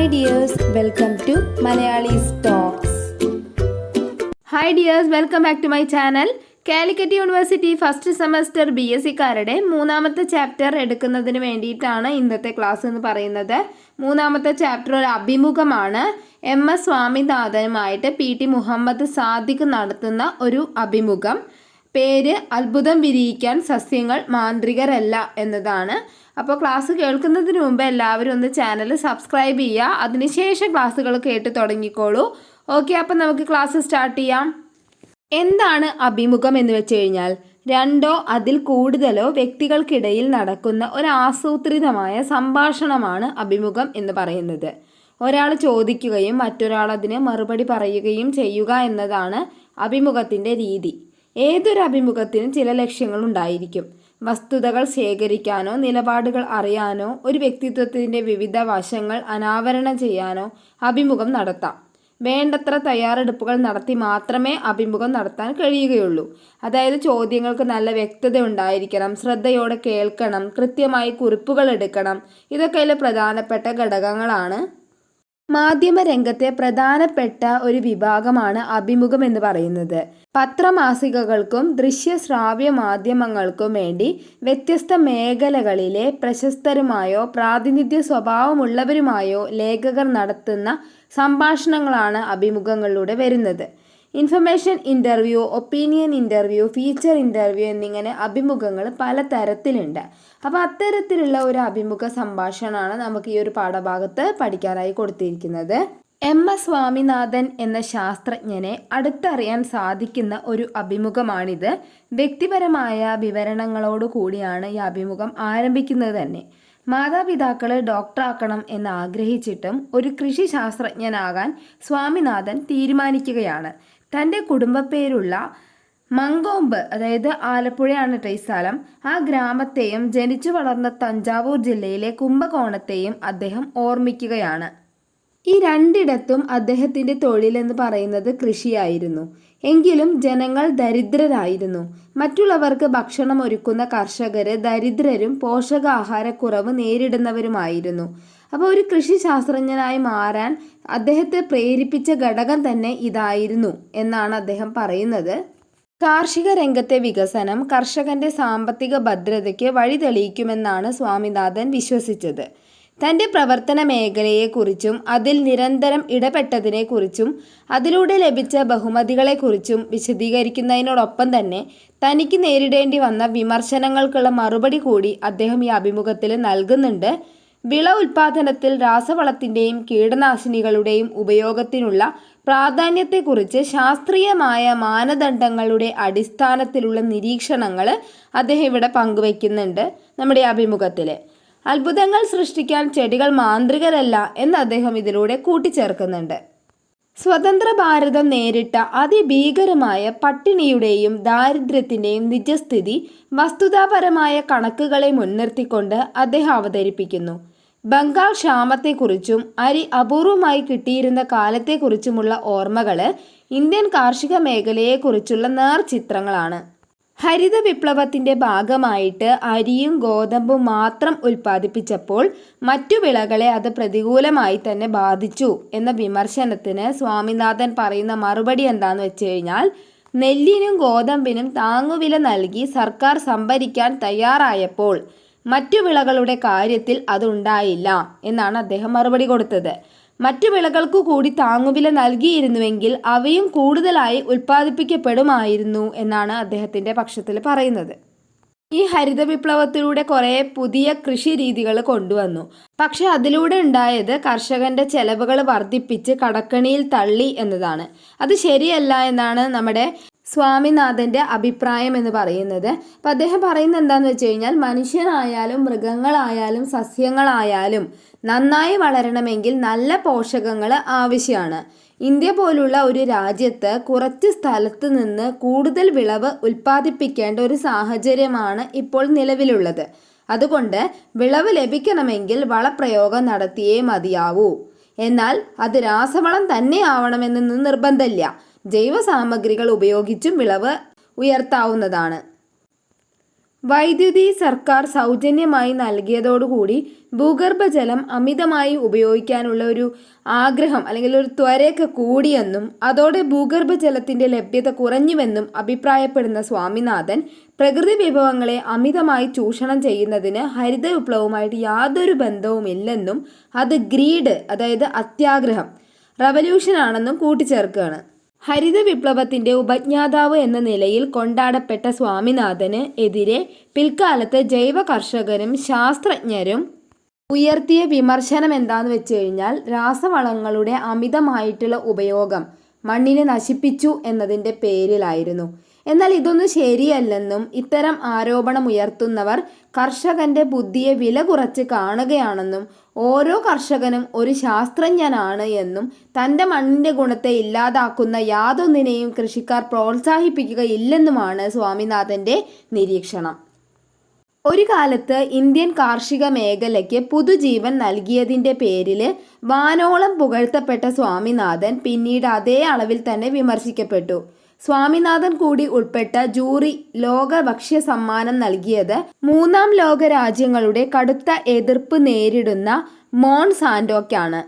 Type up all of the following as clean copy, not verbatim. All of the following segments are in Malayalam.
Hi dears, welcome to Malayali's Talks. Hi dears, welcome back to my channel. Calicut university first semester BSc-കാരുടെ മൂന്നാമത്തെ ചാപ്റ്റർ എടുക്കുന്നതിന് വേണ്ടിയിട്ടാണ് ഇന്നത്തെ ക്ലാസ് എന്ന് പറയുന്നത്. മൂന്നാമത്തെ ചാപ്റ്റർ ഒരു അഭിമുഖമാണ്. MS സ്വാമിനാഥനുമായിട്ട് PT മുഹമ്മദ് സാദിഖ് നടത്തുന്ന ഒരു അഭിമുഖം. പേര് അത്ഭുതം വിരിയിക്കാൻ സസ്യങ്ങൾ മാന്ത്രികരല്ല എന്നതാണ്. അപ്പോൾ ക്ലാസ് കേൾക്കുന്നതിന് മുമ്പ് എല്ലാവരും ഒന്ന് ചാനൽ സബ്സ്ക്രൈബ് ചെയ്യുക. അതിനുശേഷം ക്ലാസ്സുകൾ കേട്ട് തുടങ്ങിക്കോളൂ. ഓക്കെ, അപ്പം നമുക്ക് ക്ലാസ് സ്റ്റാർട്ട് ചെയ്യാം. എന്താണ് അഭിമുഖം എന്ന് വെച്ച് കഴിഞ്ഞാൽ രണ്ടോ അതിൽ കൂടുതലോ വ്യക്തികൾക്കിടയിൽ നടക്കുന്ന ഒരു ആസൂത്രിതമായ സംഭാഷണമാണ് അഭിമുഖം എന്ന് പറയുന്നത്. ഒരാൾ ചോദിക്കുകയും മറ്റൊരാൾ അതിന് മറുപടി പറയുകയും ചെയ്യുക എന്നതാണ് അഭിമുഖത്തിൻ്റെ രീതി. ഏതൊരു അഭിമുഖത്തിനും ചില ലക്ഷ്യങ്ങളുണ്ടായിരിക്കും. വസ്തുതകൾ ശേഖരിക്കാനോ നിലപാടുകൾ അറിയാനോ ഒരു വ്യക്തിത്വത്തിൻ്റെ വിവിധ വശങ്ങൾ അനാവരണം ചെയ്യാനോ അഭിമുഖം നടത്താം. വേണ്ടത്ര തയ്യാറെടുപ്പുകൾ നടത്തി മാത്രമേ അഭിമുഖം നടത്താൻ കഴിയുകയുള്ളൂ. അതായത് ചോദ്യങ്ങൾക്ക് നല്ല വ്യക്തത ഉണ്ടായിരിക്കണം, ശ്രദ്ധയോടെ കേൾക്കണം, കൃത്യമായി കുറിപ്പുകൾ എടുക്കണം. ഇതൊക്കെ അതിൽ പ്രധാനപ്പെട്ട ഘടകങ്ങളാണ്. മാധ്യമരംഗത്തെ പ്രധാനപ്പെട്ട ഒരു വിഭാഗമാണ് അഭിമുഖം എന്ന് പറയുന്നത്. പത്രമാസികകൾക്കും ദൃശ്യശ്രാവ്യ മാധ്യമങ്ങൾക്കും വേണ്ടി വ്യത്യസ്ത മേഖലകളിലെ പ്രശസ്തരുമായോ പ്രാതിനിധ്യ സ്വഭാവമുള്ളവരുമായോ ലേഖകർ നടത്തുന്ന സംഭാഷണങ്ങളാണ് അഭിമുഖങ്ങളിലൂടെ വരുന്നത്. Information interview, opinion interview, feature interview എന്നിങ്ങനെ അഭിമുഖങ്ങൾ പല തരത്തിലുണ്ട്. അപ്പോൾ അത്തരത്തിലുള്ള ഒരു അഭിമുഖ സംഭാഷണമാണ് നമുക്ക് ഈ ഒരു പാഠഭാഗത്ത് പഠിക്കാനായി കൊടുത്തിരിക്കുന്നത്. MS സ്വാമിനാഥൻ എന്ന ശാസ്ത്രജ്ഞനെ അടുത്തറിയാൻ സാധിക്കുന്ന ഒരു അഭിമുഖമാണിത്. വ്യക്തിപരമായ വിവരണങ്ങളോട് കൂടിയാണ് ഈ അഭിമുഖം ആരംഭിക്കുന്നത് തന്നെ. മാതാപിതാക്കളെ ഡോക്ടറാക്കണം എന്ന് ആഗ്രഹിച്ചിട്ടും ഒരു കൃഷി ശാസ്ത്രജ്ഞനാകാൻ സ്വാമിനാഥൻ തീരുമാനിക്കുകയാണ്. തൻ്റെ കുടുംബപ്പേരുള്ള മങ്കോമ്പ്, അതായത് ആലപ്പുഴയാണ് ഈ സ്ഥലം, ആ ഗ്രാമത്തെയും ജനിച്ചു വളർന്ന തഞ്ചാവൂർ ജില്ലയിലെ കുംഭകോണത്തെയും അദ്ദേഹം ഓർമ്മിക്കുകയാണ്. ഈ രണ്ടിടത്തും അദ്ദേഹത്തിൻ്റെ തൊഴിലെന്ന് പറയുന്നത് കൃഷിയായിരുന്നു. എങ്കിലും ജനങ്ങൾ ദരിദ്രരായിരുന്നു. മറ്റുള്ളവർക്ക് ഭക്ഷണം ഒരുക്കുന്ന കർഷകര് ദരിദ്രരും പോഷകാഹാരക്കുറവ് നേരിടുന്നവരുമായിരുന്നു. അപ്പോൾ ഒരു കൃഷി ശാസ്ത്രജ്ഞനായി മാറാൻ അദ്ദേഹത്തെ പ്രേരിപ്പിച്ച ഘടകം തന്നെ ഇതായിരുന്നു എന്നാണ് അദ്ദേഹം പറയുന്നത്. കാർഷിക രംഗത്തെ വികസനം കർഷകന്റെ സാമ്പത്തിക ഭദ്രതയ്ക്ക് വഴി തെളിയിക്കുമെന്നാണ് സ്വാമിനാഥൻ വിശ്വസിച്ചത്. തൻ്റെ പ്രവർത്തന മേഖലയെക്കുറിച്ചും അതിൽ നിരന്തരം ഇടപെട്ടതിനെക്കുറിച്ചും അതിലൂടെ ലഭിച്ച ബഹുമതികളെക്കുറിച്ചും വിശദീകരിക്കുന്നതിനോടൊപ്പം തന്നെ തനിക്ക് നേരിടേണ്ടി വന്ന വിമർശനങ്ങൾക്കുള്ള മറുപടി കൂടി അദ്ദേഹം ഈ അഭിമുഖത്തിൽ നൽകുന്നുണ്ട്. വിള ഉൽപാദനത്തിൽ രാസവളത്തിൻ്റെയും കീടനാശിനികളുടെയും ഉപയോഗത്തിനുള്ള പ്രാധാന്യത്തെക്കുറിച്ച് ശാസ്ത്രീയമായ മാനദണ്ഡങ്ങളുടെ അടിസ്ഥാനത്തിലുള്ള നിരീക്ഷണങ്ങൾ അദ്ദേഹം ഇവിടെ പങ്കുവയ്ക്കുന്നുണ്ട് നമ്മുടെ അഭിമുഖത്തിൽ. അത്ഭുതങ്ങൾ സൃഷ്ടിക്കാൻ ചെടികൾ മാന്ത്രികരല്ല എന്ന് അദ്ദേഹം ഇതിലൂടെ കൂട്ടിച്ചേർക്കുന്നുണ്ട്. സ്വതന്ത്ര ഭാരതം നേരിട്ട അതിഭീകരമായ പട്ടിണിയുടെയും ദാരിദ്ര്യത്തിൻ്റെയും നിജസ്ഥിതി വസ്തുതാപരമായ കണക്കുകളെ മുൻനിർത്തിക്കൊണ്ട് അദ്ദേഹം അവതരിപ്പിക്കുന്നു. ബംഗാൾ ക്ഷാമത്തെക്കുറിച്ചും അരി അപൂർവമായി കിട്ടിയിരുന്ന കാലത്തെക്കുറിച്ചുമുള്ള ഓർമ്മകൾ ഇന്ത്യൻ കാർഷിക മേഖലയെക്കുറിച്ചുള്ള നേർചിത്രങ്ങളാണ്. ഹരിത വിപ്ലവത്തിൻ്റെ ഭാഗമായിട്ട് അരിയും ഗോതമ്പും മാത്രം ഉൽപ്പാദിപ്പിച്ചപ്പോൾ മറ്റു വിളകളെ അത് പ്രതികൂലമായി തന്നെ ബാധിച്ചു എന്ന വിമർശനത്തിന് സ്വാമിനാഥൻ പറയുന്ന മറുപടി എന്താണെന്ന് വെച്ച് കഴിഞ്ഞാൽ, നെല്ലിനും ഗോതമ്പിനും താങ്ങുവില നൽകി സർക്കാർ സംഭരിക്കാൻ തയ്യാറായപ്പോൾ മറ്റു വിളകളുടെ കാര്യത്തിൽ അതുണ്ടായില്ല എന്നാണ് അദ്ദേഹം മറുപടി കൊടുത്തത്. മറ്റു വിളകൾക്കു കൂടി താങ്ങുവില നൽകിയിരുന്നുവെങ്കിൽ അവയും കൂടുതലായി ഉൽപ്പാദിപ്പിക്കപ്പെടുമായിരുന്നു എന്നാണ് അദ്ദേഹത്തിൻ്റെ പക്ഷത്തിൽ പറയുന്നത്. ഈ ഹരിത വിപ്ലവത്തിലൂടെ കുറേ പുതിയ കൃഷി രീതികൾ കൊണ്ടുവന്നു. പക്ഷെ അതിലൂടെ ഉണ്ടായത് കർഷകന്റെ ചെലവുകൾ വർദ്ധിപ്പിച്ച് കടക്കണിയിൽ തള്ളി എന്നതാണ്. അത് ശരിയല്ല എന്നാണ് നമ്മുടെ സ്വാമിനാഥൻ്റെ അഭിപ്രായം എന്ന് പറയുന്നത്. അപ്പം അദ്ദേഹം പറയുന്നത് എന്താണെന്ന് വെച്ച് കഴിഞ്ഞാൽ, മനുഷ്യനായാലും മൃഗങ്ങളായാലും സസ്യങ്ങളായാലും നന്നായി വളരണമെങ്കിൽ നല്ല പോഷകങ്ങൾ ആവശ്യമാണ്. ഇന്ത്യ പോലുള്ള ഒരു രാജ്യത്ത് കുറച്ച് സ്ഥലത്ത് നിന്ന് കൂടുതൽ വിളവ് ഉൽപ്പാദിപ്പിക്കേണ്ട ഒരു സാഹചര്യമാണ് ഇപ്പോൾ നിലവിലുള്ളത്. അതുകൊണ്ട് വിളവ് ലഭിക്കണമെങ്കിൽ വളപ്രയോഗം നടത്തിയേ മതിയാവൂ. എന്നാൽ അത് രാസവളം തന്നെ ആവണമെന്ന് നിർബന്ധമില്ല. ജൈവ സാമഗ്രികൾ ഉപയോഗിച്ചും വിളവ് ഉയർത്താവുന്നതാണ്. വൈദ്യുതി സർക്കാർ സൗജന്യമായി നൽകിയതോടുകൂടി ഭൂഗർഭജലം അമിതമായി ഉപയോഗിക്കാനുള്ള ഒരു ആഗ്രഹം അല്ലെങ്കിൽ ഒരു ത്വരയൊക്കെ കൂടിയെന്നും അതോടെ ഭൂഗർഭജലത്തിൻ്റെ ലഭ്യത കുറഞ്ഞുവെന്നും അഭിപ്രായപ്പെടുന്ന സ്വാമിനാഥൻ പ്രകൃതി വിഭവങ്ങളെ അമിതമായി ചൂഷണം ചെയ്യുന്നതിന് ഹരിത വിപ്ലവവുമായിട്ട് യാതൊരു ബന്ധവുമില്ലെന്നും അത് ഗ്രീഡ് അതായത് അത്യാഗ്രഹം റവല്യൂഷൻ ആണെന്നും കൂട്ടിച്ചേർക്കുകയാണ്. ഹരിത വിപ്ലവത്തിൻ്റെ ഉപജ്ഞാതാവ് എന്ന നിലയിൽ കൊണ്ടാടപ്പെട്ട സ്വാമിനാഥന് എതിരെ പിൽക്കാലത്ത് ജൈവ കർഷകരും ശാസ്ത്രജ്ഞരും ഉയർത്തിയ വിമർശനം എന്താണെന്ന് വെച്ച് കഴിഞ്ഞാൽ രാസവളങ്ങളുടെ അമിതമായിട്ടുള്ള ഉപയോഗം മണ്ണിനെ നശിപ്പിച്ചു എന്നതിൻ്റെ പേരിലായിരുന്നു. എന്നാൽ ഇതൊന്നും ശരിയല്ലെന്നും ഇത്തരം ആരോപണം ഉയർത്തുന്നവർ കർഷകന്റെ ബുദ്ധിയെ വില കുറച്ച് കാണുകയാണെന്നും ഓരോ കർഷകനും ഒരു ശാസ്ത്രജ്ഞനാണ് എന്നും തൻ്റെ മണ്ണിൻ്റെ ഗുണത്തെ ഇല്ലാതാക്കുന്ന യാതൊന്നിനെയും കൃഷിക്കാർ പ്രോത്സാഹിപ്പിക്കുകയില്ലെന്നുമാണ് സ്വാമിനാഥൻ്റെ നിരീക്ഷണം. ഒരു കാലത്ത് ഇന്ത്യൻ കാർഷിക മേഖലയ്ക്ക് പുതുജീവൻ നൽകിയതിൻ്റെ പേരിൽ വാനോളം പുകഴ്ത്തപ്പെട്ട സ്വാമിനാഥൻ പിന്നീട് അതേ അളവിൽ തന്നെ വിമർശിക്കപ്പെട്ടു. സ്വാമിനാഥൻ കൂടി ഉൾപ്പെട്ട ജൂറി ലോക ഭക്ഷ്യ സമ്മാനം നൽകിയത് മൂന്നാം ലോക രാജ്യങ്ങളുടെ കടുത്ത എതിർപ്പ് നേരിടുന്ന മോൺസാന്റോയ്ക്കാണ്.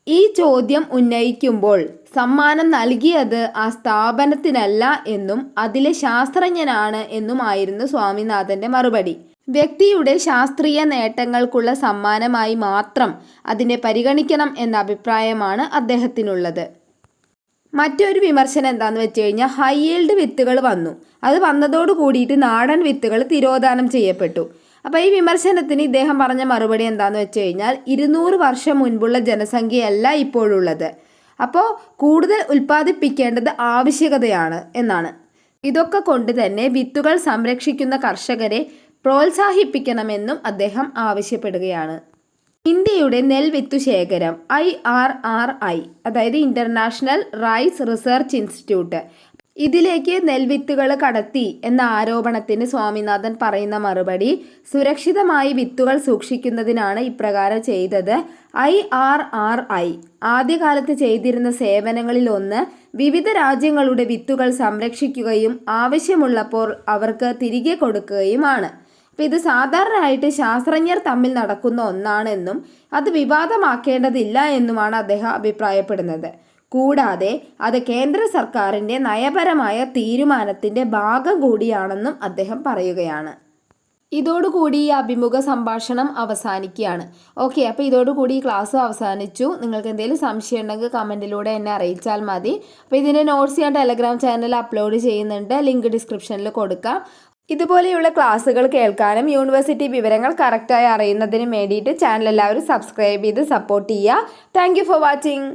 ഈ ചോദ്യം ഉന്നയിക്കുമ്പോൾ സമ്മാനം നൽകിയത് ആ സ്ഥാപനത്തിനല്ല എന്നും അതിലെ ശാസ്ത്രജ്ഞനാണ് എന്നുമായിരുന്നു സ്വാമിനാഥൻ്റെ മറുപടി. വ്യക്തിയുടെ ശാസ്ത്രീയ നേട്ടങ്ങൾക്കുള്ള സമ്മാനമായി മാത്രം അതിനെ പരിഗണിക്കണം എന്ന അഭിപ്രായമാണ് അദ്ദേഹത്തിനുള്ളത്. മറ്റൊരു വിമർശനം എന്താണെന്ന് വെച്ച് കഴിഞ്ഞാൽ ഹൈ ഈൽഡ് വിത്തുകൾ വന്നു. അത് വന്നതോട് കൂടിയിട്ട് നാടൻ വിത്തുകൾ തിരോധാനം ചെയ്യപ്പെട്ടു. അപ്പോൾ ഈ വിമർശനത്തിന് ഇദ്ദേഹം പറഞ്ഞ മറുപടി എന്താണെന്ന് വെച്ച് കഴിഞ്ഞാൽ 200 വർഷം മുൻപുള്ള ജനസംഖ്യയല്ല ഇപ്പോഴുള്ളത്. അപ്പോൾ കൂടുതൽ ഉൽപ്പാദിപ്പിക്കേണ്ടത് ആവശ്യകതയാണ് എന്നാണ്. ഇതൊക്കെ കൊണ്ട് തന്നെ വിത്തുകൾ സംരക്ഷിക്കുന്ന കർഷകരെ പ്രോത്സാഹിപ്പിക്കണമെന്നും അദ്ദേഹം ആവശ്യപ്പെടുകയാണ്. ഇന്ത്യയുടെ നെൽവിത്തു ശേഖരം IRRI അതായത് ഇൻ്റർനാഷണൽ റൈസ് റിസർച്ച് ഇൻസ്റ്റിറ്റ്യൂട്ട് ഇതിലേക്ക് നെൽവിത്തുകൾ കടത്തി എന്ന ആരോപണത്തിന് സ്വാമിനാഥൻ പറയുന്ന മറുപടി സുരക്ഷിതമായി വിത്തുകൾ സൂക്ഷിക്കുന്നതിനാണ് ഇപ്രകാരം ചെയ്തത്. IRRI ആദ്യകാലത്ത് ചെയ്തിരുന്ന സേവനങ്ങളിൽ ഒന്ന് വിവിധ രാജ്യങ്ങളുടെ വിത്തുകൾ സംരക്ഷിക്കുകയും ആവശ്യമുള്ളപ്പോൾ അവർക്ക് തിരികെ കൊടുക്കുകയുമാണ്. അപ്പോൾ ഇത് സാധാരണയായിട്ട് ശാസ്ത്രജ്ഞർ തമ്മിൽ നടക്കുന്ന ഒന്നാണെന്നും അത് വിവാദമാക്കേണ്ടതില്ല എന്നുമാണ് അദ്ദേഹം അഭിപ്രായപ്പെടുന്നത്. കൂടാതെ അത് കേന്ദ്ര സർക്കാരിൻ്റെ നയപരമായ തീരുമാനത്തിൻ്റെ ഭാഗം കൂടിയാണെന്നും അദ്ദേഹം പറയുകയാണ്. ഇതോടുകൂടി ഈ അഭിമുഖ സംഭാഷണം അവസാനിക്കുകയാണ്. ഓക്കെ, അപ്പോൾ ഇതോടുകൂടി ഈ ക്ലാസ് അവസാനിച്ചു. നിങ്ങൾക്ക് എന്തെങ്കിലും സംശയം ഉണ്ടെങ്കിൽ കമൻറ്റിലൂടെ എന്നെ അറിയിച്ചാൽ മതി. അപ്പോൾ ഇതിൻ്റെ നോട്ട്സ് ഞാൻ ടെലഗ്രാം ചാനലിൽ അപ്ലോഡ് ചെയ്യുന്നുണ്ട്. ലിങ്ക് ഡിസ്ക്രിപ്ഷനിൽ കൊടുക്കാം. ഇതുപോലെയുള്ള ക്ലാസ്സുകൾ കേൾക്കാനും യൂണിവേഴ്സിറ്റി വിവരങ്ങൾ കറക്റ്റായി അറിയുന്നതിനും വേണ്ടിയിട്ട് ചാനൽ എല്ലാവരും സബ്സ്ക്രൈബ് ചെയ്ത് സപ്പോർട്ട് ചെയ്യുക. Thank you for watching.